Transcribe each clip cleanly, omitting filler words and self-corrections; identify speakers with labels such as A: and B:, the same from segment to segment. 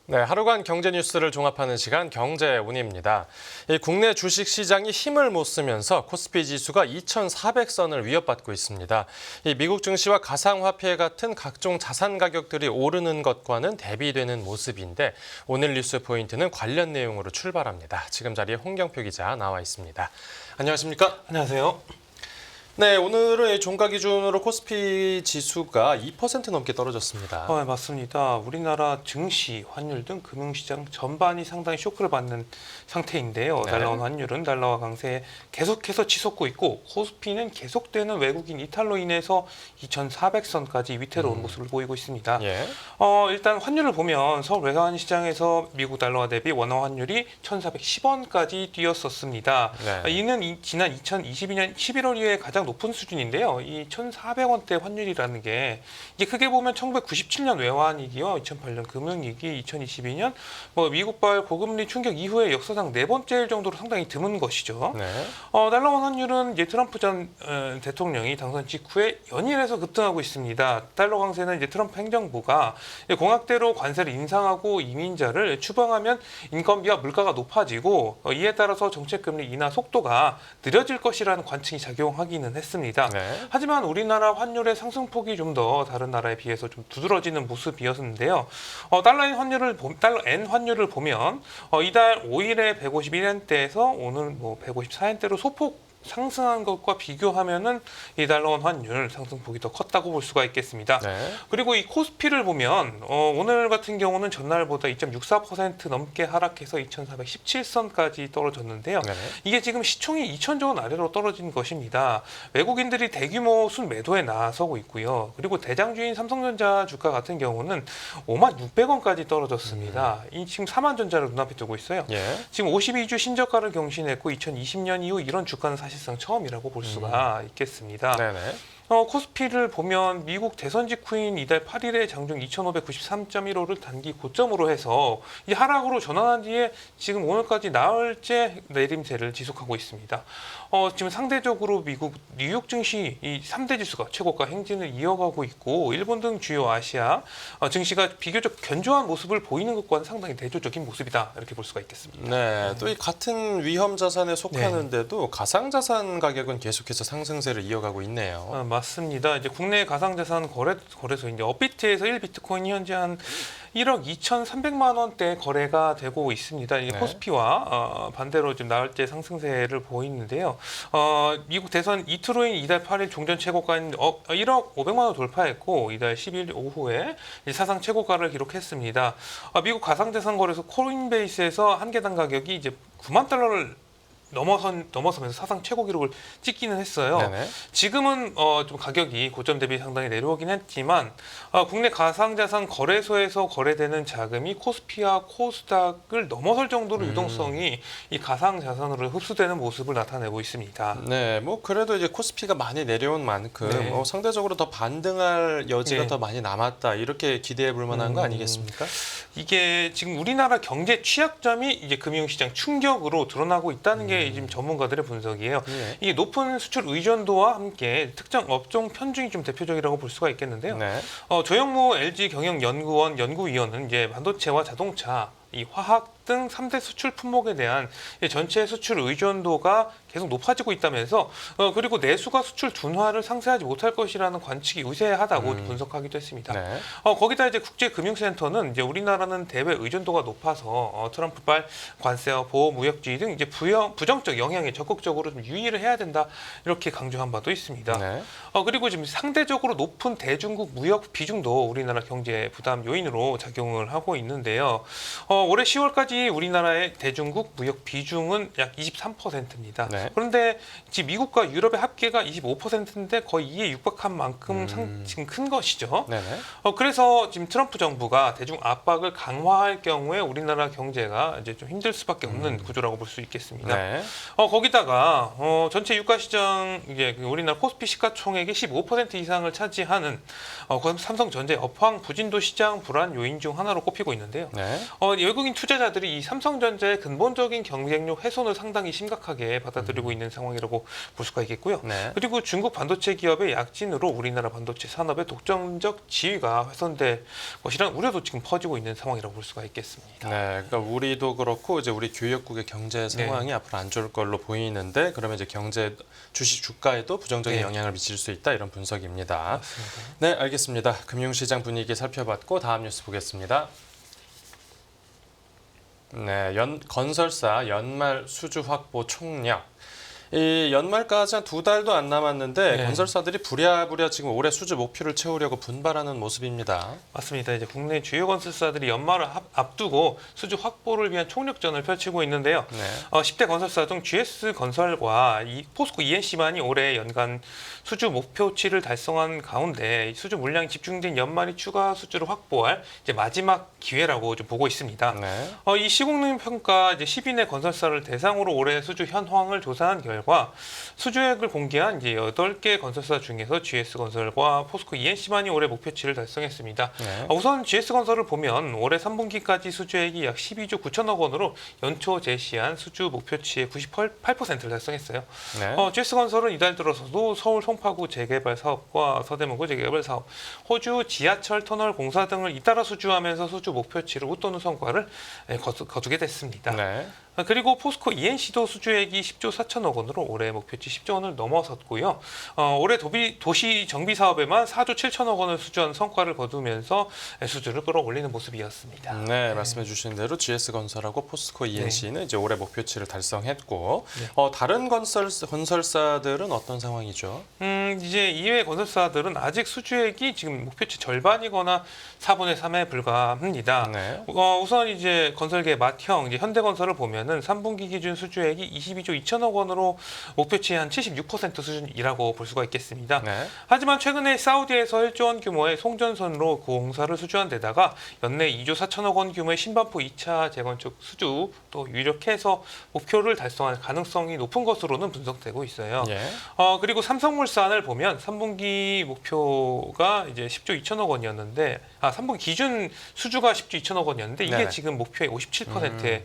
A: 네, 하루간 경제 뉴스를 종합하는 시간 경제운입니다. 국내 주식 시장이 힘을 못 쓰면서 코스피 지수가 2,400선을 위협받고 있습니다. 미국 증시와 가상화폐 같은 각종 자산 가격들이 오르는 것과는 대비되는 모습인데 오늘 뉴스 포인트는 관련 내용으로 출발합니다. 지금 자리에 홍경표 기자 나와 있습니다. 안녕하십니까?
B: 안녕하세요.
A: 네, 오늘은 종가 기준으로 코스피 지수가 2% 넘게 떨어졌습니다.
B: 네, 맞습니다. 우리나라 증시, 환율 등 금융시장 전반이 상당히 쇼크를 받는 상태인데요.
A: 네.
B: 달러원 환율은 달러화 강세에 계속해서 치솟고 있고 코스피는 계속되는 외국인 이탈로 인해서 2,400선까지 위태로운 모습을 보이고 있습니다.
A: 예.
B: 일단 환율을 보면 서울 외환시장에서 미국 달러화 대비 원화 환율이 1,410원까지 뛰었었습니다.
A: 네.
B: 이는 지난 2022년 11월 이후에 가장 높은 수준인데요. 이 1,400원대 환율이라는 게 이게 크게 보면 1997년 외환위기와 2008년 금융위기, 2022년 미국발 고금리 충격 이후에 역사상 네 번째일 정도로 상당히 드문 것이죠.
A: 네.
B: 달러원 환율은 이제 트럼프 전 대통령이 당선 직후에 연일해서 급등하고 있습니다. 달러 강세는 이제 트럼프 행정부가 공약대로 관세를 인상하고 이민자를 추방하면 인건비와 물가가 높아지고 이에 따라서 정책금리 인하 속도가 느려질 것이라는 관측이 작용하기는 했습니다.
A: 네.
B: 하지만 우리나라 환율의 상승폭이 좀 더 다른 나라에 비해서 좀 두드러지는 모습이었는데요. 달러 N 환율을 보면 이달 5일에 151엔대에서 오늘 154엔대로 소폭 상승한 것과 비교하면은 이 달러원 환율 상승폭이 더 컸다고 볼 수가 있겠습니다.
A: 네.
B: 그리고 이 코스피를 보면 오늘 같은 경우는 전날보다 2.64% 넘게 하락해서 2,417선까지 떨어졌는데요.
A: 네.
B: 이게 지금 시총이 2,000조 원 아래로 떨어진 것입니다. 외국인들이 대규모 순매도에 나서고 있고요. 그리고 대장주인 삼성전자 주가 같은 경우는 56,600원까지 떨어졌습니다. 이 지금 4만전자를 눈앞에 두고 있어요.
A: 예.
B: 지금 52주 신저가를 경신했고 2020년 이후 이런 주가는 사실상 처음이라고 볼 수가 있겠습니다.
A: 네네.
B: 코스피를 보면 미국 대선 직후인 이달 8일에 장중 2,593.15를 단기 고점으로 해서 이 하락으로 전환한 뒤에 지금 오늘까지 나흘째 내림세를 지속하고 있습니다. 지금 상대적으로 미국 뉴욕 증시 이 3대 지수가 최고가 행진을 이어가고 있고 일본 등 주요 아시아 증시가 비교적 견조한 모습을 보이는 것과는 상당히 대조적인 모습이다 이렇게 볼 수가 있겠습니다.
A: 네, 또 이 같은 위험 자산에 속하는데도 가상 자산 가격은 계속해서 상승세를 이어가고 있네요.
B: 맞습니다. 이제 국내 가상자산 거래소 이제 업비트에서 1비트코인이 현재 한 1억 2,300만 원대 거래가 되고 있습니다. 이게
A: 네.
B: 코스피와 반대로 좀 나흘째 상승세를 보이는데요. 미국 대선 이틀 후인 이달 8일 종전 최고가인 1억 500만 원 돌파했고 이달 10일 오후에 사상 최고가를 기록했습니다. 미국 가상자산 거래소 코인베이스에서 한 개당 가격이 이제 9만 달러를 넘어서면서 사상 최고 기록을 찍기는 했어요.
A: 네네.
B: 지금은 좀 가격이 고점 대비 상당히 내려오긴 했지만 국내 가상자산 거래소에서 거래되는 자금이 코스피와 코스닥을 넘어설 정도로 유동성이 이 가상자산으로 흡수되는 모습을 나타내고 있습니다.
A: 네, 뭐 그래도 이제 코스피가 많이 내려온 만큼
B: 네.
A: 상대적으로 더 반등할 여지가
B: 네.
A: 더 많이 남았다 이렇게 기대해 볼 만한 거 아니겠습니까?
B: 이게 지금 우리나라 경제 취약점이 이제 금융시장 충격으로 드러나고 있다는 게 지금 전문가들의 분석이에요.
A: 네.
B: 이게 높은 수출 의존도와 함께 특정 업종 편중이 좀 대표적이라고 볼 수가 있겠는데요.
A: 네.
B: 조영무 LG경영연구원 연구위원은 이제 반도체와 자동차, 이 화학 등 3대 수출 품목에 대한 전체 수출 의존도가 계속 높아지고 있다면서 그리고 내수가 수출 둔화를 상쇄하지 못할 것이라는 관측이 우세하다고 분석하기도 했습니다.
A: 네.
B: 거기다 이제 국제금융센터는 이제 우리나라는 대외 의존도가 높아서 트럼프발 관세와 보호 무역주의 등 이제 부정적 영향에 적극적으로 좀 유의를 해야 된다 이렇게 강조한 바도 있습니다.
A: 네.
B: 그리고 지금 상대적으로 높은 대중국 무역 비중도 우리나라 경제 부담 요인으로 작용을 하고 있는데요. 올해 10월까지 우리나라의 대중국 무역 비중은 약 23%입니다.
A: 네.
B: 그런데 지금 미국과 유럽의 합계가 25%인데 거의 이에 육박한 만큼 지금 큰 것이죠.
A: 네네.
B: 그래서 지금 트럼프 정부가 대중 압박을 강화할 경우에 우리나라 경제가 이제 좀 힘들 수밖에 없는 구조라고 볼 수 있겠습니다.
A: 네.
B: 거기다가 전체 유가 시장 이제 우리나라 코스피 시가총액의 15% 이상을 차지하는 삼성전자 업황 부진도 시장 불안 요인 중 하나로 꼽히고 있는데요.
A: 네.
B: 외국인 투자자들이 이 삼성전자의 근본적인 경쟁력 훼손을 상당히 심각하게 받아들이고 있는 상황이라고 볼 수가 있겠고요.
A: 네.
B: 그리고 중국 반도체 기업의 약진으로 우리나라 반도체 산업의 독점적 지위가 훼손될 것이라는 우려도 지금 퍼지고 있는 상황이라고 볼 수가 있겠습니다.
A: 네, 그러니까 우리도 그렇고 이제 우리 교역국의 경제 상황이 앞으로 안 좋을 걸로 보이는데 그러면 이제 경제 주식 주가에도 부정적인
B: 네.
A: 영향을 미칠 수 있다 이런 분석입니다.
B: 맞습니다.
A: 네, 알겠습니다. 금융시장 분위기 살펴봤고 다음 뉴스 보겠습니다. 네, 건설사 연말 수주 확보 총력. 이 연말까지 한 2달도 안 남았는데
B: 네.
A: 건설사들이 부랴부랴 지금 올해 수주 목표를 채우려고 분발하는 모습입니다.
B: 맞습니다. 이제 국내 주요 건설사들이 연말을 앞두고 수주 확보를 위한 총력전을 펼치고 있는데요.
A: 네.
B: 10대 건설사 중 GS건설과 포스코 ENC만이 올해 연간 수주 목표치를 달성한 가운데 수주 물량이 집중된 연말이 추가 수주를 확보할 이제 마지막 기회라고 좀 보고 있습니다.
A: 네.
B: 이 시공능 평가 이제 10인의 건설사를 대상으로 올해 수주 현황을 조사한 결과 수주액을 공개한 이제 8개 건설사 중에서 GS건설과 포스코 ENC만이 올해 목표치를 달성했습니다.
A: 네.
B: 우선 GS건설을 보면 올해 3분기까지 수주액이 약 12조 9천억 원으로 연초 제시한 수주 목표치의 98%를 달성했어요.
A: 네.
B: GS건설은 이달 들어서도 서울 송파구 재개발 사업과 서대문구 재개발 사업, 호주 지하철 터널 공사 등을 잇따라 수주하면서 수주 목표치를 웃도는 성과를 거두게 됐습니다.
A: 네.
B: 그리고 포스코 ENC도 수주액이 10조 4천억 원으로 올해 목표치 10조 원을 넘어섰고요. 올해 도시 정비 사업에만 4조 7천억 원을 수주한 성과를 거두면서 수주를 끌어올리는 모습이었습니다.
A: 네, 말씀해 주신 대로 GS건설하고 포스코 ENC는 이제 올해 목표치를 달성했고
B: 네.
A: 다른 건설사들은 어떤 상황이죠?
B: 이제 이외 건설사들은 아직 수주액이 지금 목표치 절반이거나 4분의 3에 불과합니다.
A: 네.
B: 우선 이제 건설계 맏형 이제 현대건설을 보면은 3분기 기준 수주액이 22조 2천억 원으로 목표치의 한 76% 수준이라고 볼 수가 있겠습니다.
A: 네.
B: 하지만 최근에 사우디에서 1조 원 규모의 송전선로 공사를 수주한 데다가 연내 2조 4천억 원 규모의 신반포 2차 재건축 수주 또 유력해서 목표를 달성할 가능성이 높은 것으로는 분석되고 있어요.
A: 예.
B: 그리고 삼성물산을 보면 3분기 목표가 이제 10조 2천억 원이었는데 3분기 기준 수주가 10조 2천억 원이었는데 이게
A: 네.
B: 지금 목표의 57%에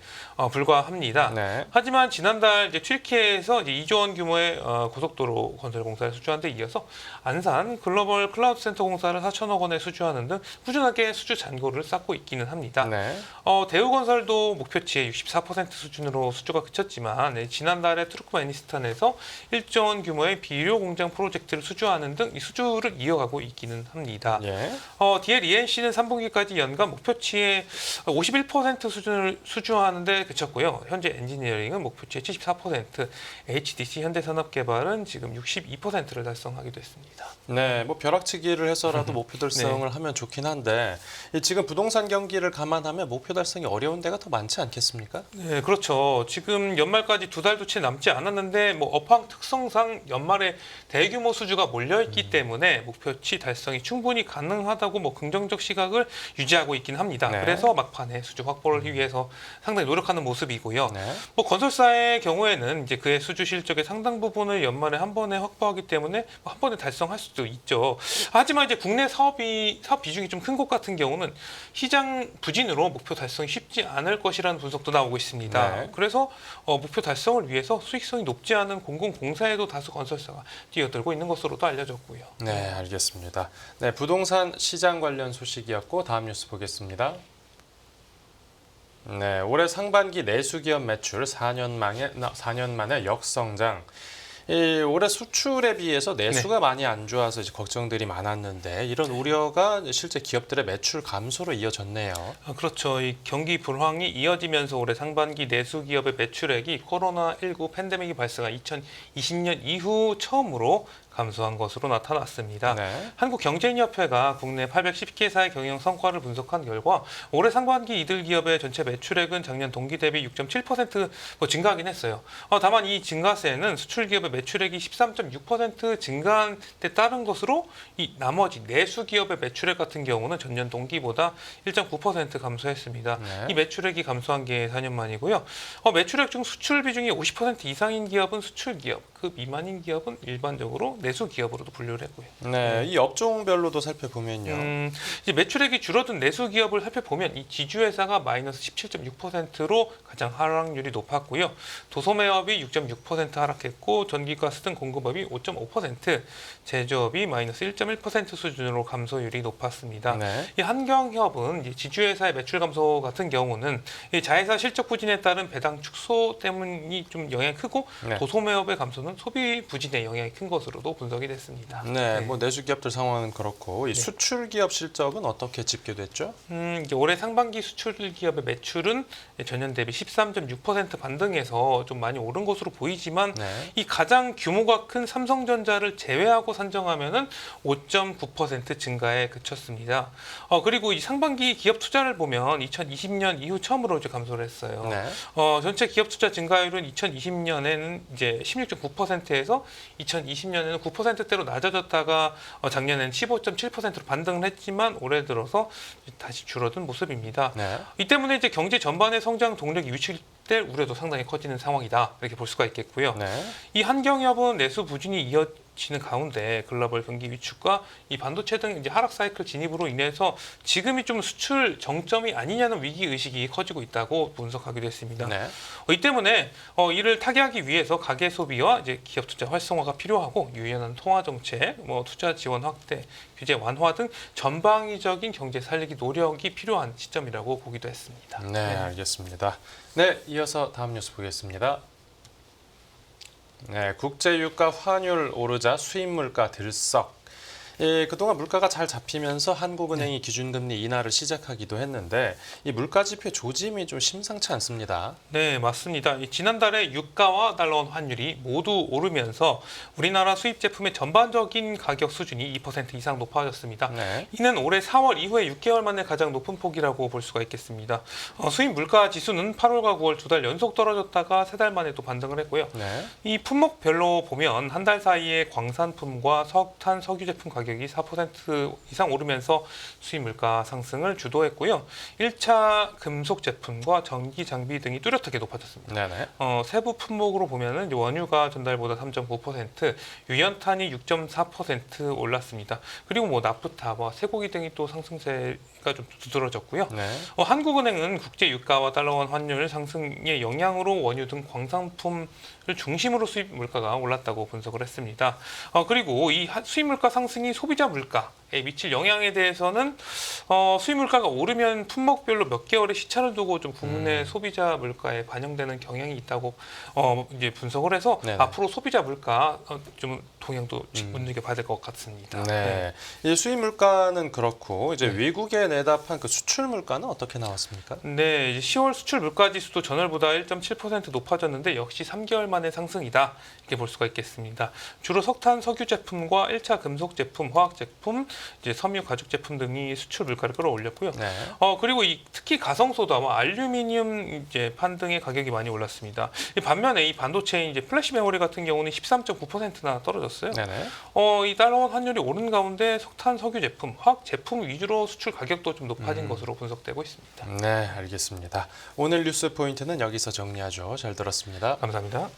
B: 불과합니다.
A: 네.
B: 하지만 지난달 이제 튀르키예에서 이제 2조 원 규모의 고속도로 건설 공사를 수주한 데 이어서 안산 글로벌 클라우드 센터 공사를 4천억 원에 수주하는 등 꾸준하게 수주 잔고를 쌓고 있기는 합니다.
A: 네.
B: 대우건설도 목표치의 64% 수준으로 수주가 그쳤지만 지난달에 투르크메니스탄에서 1조 원 규모의 비료 공장 프로젝트를 수주하는 등 이 수주를 이어가고 있기는 합니다.
A: 예.
B: DL ENC는 3분기까지 연간 목표치의 51% 수준을 수주하는 데 그쳤고요. 현재 엔지니어링은 목표치의 74%, HDC 현대산업개발은 지금 62%를 달성하기도 했습니다.
A: 네, 뭐 벼락치기를 해서라도 목표 달성을 하면 좋긴 한데 지금 부동산 경기를 감안하면 목표 달성이 어려운 데가 더 많지 않겠습니까?
B: 네, 그렇죠. 지금 연말까지 2달도 채 남지 않았는데 업황 특성상 연말에 대규모 수주가 몰려있기 때문에 목표치 달성이 충분히 가능하다고 긍정적 시각을 유지하고 있긴 합니다.
A: 네.
B: 그래서 막판에 수주 확보를 위해서 상당히 노력하는 모습이고요.
A: 네.
B: 건설사의 경우에는 이제 그의 수주 실적의 상당 부분을 연말에 한 번에 확보하기 때문에 한 번에 달성할 수도 있죠. 하지만 이제 국내 사업 비중이 좀 큰 곳 같은 경우는 시장 부진으로 목표 달성이 쉽지 않을 것이라는 분석도 나오고 있습니다.
A: 네.
B: 그래서 목표 달성을 위해서 수익성이 높지 않은 공공공사에도 다수 건설사가 뛰어들고 있는 것으로도 알려졌고요.
A: 네, 알겠습니다. 네, 부동산 시장 관련 소식이었고 다음 뉴스 보겠습니다. 네, 올해 상반기 내수기업 매출 4년 만에 역성장. 올해 수출에 비해서 내수가 많이 안 좋아서 이제 걱정들이 많았는데 이런 우려가 실제 기업들의 매출 감소로 이어졌네요.
B: 그렇죠. 이 경기 불황이 이어지면서 올해 상반기 내수 기업의 매출액이 코로나19 팬데믹이 발생한 2020년 이후 처음으로 감소한 것으로 나타났습니다.
A: 네.
B: 한국경제인협회가 국내 810개사의 경영 성과를 분석한 결과 올해 상반기 이들 기업의 전체 매출액은 작년 동기 대비 6.7% 증가하긴 했어요. 다만 이 증가세는 수출 기업의 매출액이 13.6% 증가한 데 따른 것으로 이 나머지 내수 기업의 매출액 같은 경우는 전년 동기보다 1.9% 감소했습니다.
A: 네.
B: 이 매출액이 감소한 게 4년 만이고요. 매출액 중 수출 비중이 50% 이상인 기업은 수출 기업, 그 미만인 기업은 일반적으로 내수 기업으로도 분류를 했고요.
A: 네, 이 업종별로도 살펴보면요.
B: 이제 매출액이 줄어든 내수 기업을 살펴보면 이 지주회사가 마이너스 17.6%로 가장 하락률이 높았고요. 도소매업이 6.6% 하락했고 전기가스 등 공급업이 5.5%, 제조업이 마이너스 1.1% 수준으로 감소율이 높았습니다.
A: 네.
B: 이 한경협은 이 지주회사의 매출 감소 같은 경우는 이 자회사 실적 부진에 따른 배당 축소 때문이 좀 영향이 크고
A: 네.
B: 도소매업의 감소는 소비 부진에 영향이 큰 것으로도 분석이 됐습니다.
A: 네, 뭐 내수 기업들 상황은 그렇고 이 수출 기업 실적은 어떻게 집계됐죠?
B: 이제 올해 상반기 수출 기업의 매출은 전년 대비 13.6% 반등해서 좀 많이 오른 것으로 보이지만
A: 네.
B: 이 가장 규모가 큰 삼성전자를 제외하고 산정하면은 5.9% 증가에 그쳤습니다. 그리고 이 상반기 기업 투자를 보면 2020년 이후 처음으로 이제 감소를 했어요.
A: 네.
B: 전체 기업 투자 증가율은 2020년에는 이제 16.9%에서 2020년에는 9%대로 낮아졌다가 작년에는 15.7%로 반등을 했지만 올해 들어서 다시 줄어든 모습입니다.
A: 네.
B: 이 때문에 이제 경제 전반의 성장 동력이 위축될 우려도 상당히 커지는 상황이다 이렇게 볼 수가 있겠고요.
A: 네.
B: 이 한경협은 내수 부진이 이어지는 가운데 글로벌 경기 위축과 이 반도체 등 이제 하락 사이클 진입으로 인해서 지금이 좀 수출 정점이 아니냐는 위기 의식이 커지고 있다고 분석하기도 했습니다.
A: 네.
B: 이 때문에 이를 타개하기 위해서 가계 소비와 이제 기업 투자 활성화가 필요하고 유연한 통화 정책, 뭐 투자 지원 확대, 규제 완화 등 전방위적인 경제 살리기 노력이 필요한 시점이라고 보기도 했습니다.
A: 네, 알겠습니다. 네, 이어서 다음 뉴스 보겠습니다. 네, 국제 유가 환율 오르자 수입 물가 들썩. 그동안 물가가 잘 잡히면서 한국은행이 기준금리 인하를 시작하기도 했는데 이 물가 지표 조짐이 좀 심상치 않습니다.
B: 네, 맞습니다. 지난달에 유가와 달러 환율이 모두 오르면서 우리나라 수입 제품의 전반적인 가격 수준이 2% 이상 높아졌습니다.
A: 네.
B: 이는 올해 4월 이후에 6개월 만에 가장 높은 폭이라고 볼 수가 있겠습니다. 수입 물가 지수는 8월과 9월 두 달 연속 떨어졌다가 세 달 만에 또 반등을 했고요.
A: 네.
B: 이 품목별로 보면 한 달 사이에 광산품과 석탄, 석유 제품 가격이 4% 이상 오르면서 수입 물가 상승을 주도했고요. 1차 금속 제품과 전기 장비 등이 뚜렷하게 높아졌습니다.
A: 네네.
B: 세부 품목으로 보면은 이제 원유가 전달보다 3.9%, 유연탄이 6.4% 올랐습니다. 그리고 뭐 나프타와 쇠고기 등이 또 상승세가 좀 두드러졌고요.
A: 네.
B: 한국은행은 국제 유가와 달러원 환율 상승의 영향으로 원유 등 광산품을 중심으로 수입 물가가 올랐다고 분석을 했습니다. 그리고 이 수입 물가 상승이 소비자 물가에 미칠 영향에 대해서는 수입 물가가 오르면 품목별로 몇 개월의 시차를 두고 좀 국내 소비자 물가에 반영되는 경향이 있다고 이제 분석을 해서
A: 네네.
B: 앞으로 소비자 물가 좀 동향도 눈여겨봐야 될 것 같습니다.
A: 네. 이 수입 물가는 그렇고 이제
B: 네.
A: 외국에 내다판 그 수출 물가는 어떻게 나왔습니까?
B: 네, 이제 10월 수출 물가 지수도 전월보다 1.7% 높아졌는데 역시 3개월 만의 상승이다 이렇게 볼 수가 있겠습니다. 주로 석탄, 석유 제품과 1차 금속 제품, 화학 제품, 이제 섬유 가죽 제품 등이 수출 물가를 끌어올렸고요.
A: 네.
B: 그리고 특히 가성소다와 알루미늄 이제 판 등의 가격이 많이 올랐습니다. 반면에 이 반도체인 이제 플래시 메모리 같은 경우는 13.9%나 떨어졌어요.
A: 네네.
B: 이 달러원 환율이 오른 가운데 석탄, 석유 제품, 화학 제품 위주로 수출 가격도 좀 높아진 것으로 분석되고 있습니다.
A: 네, 알겠습니다. 오늘 뉴스 포인트는 여기서 정리하죠. 잘 들었습니다.
B: 감사합니다.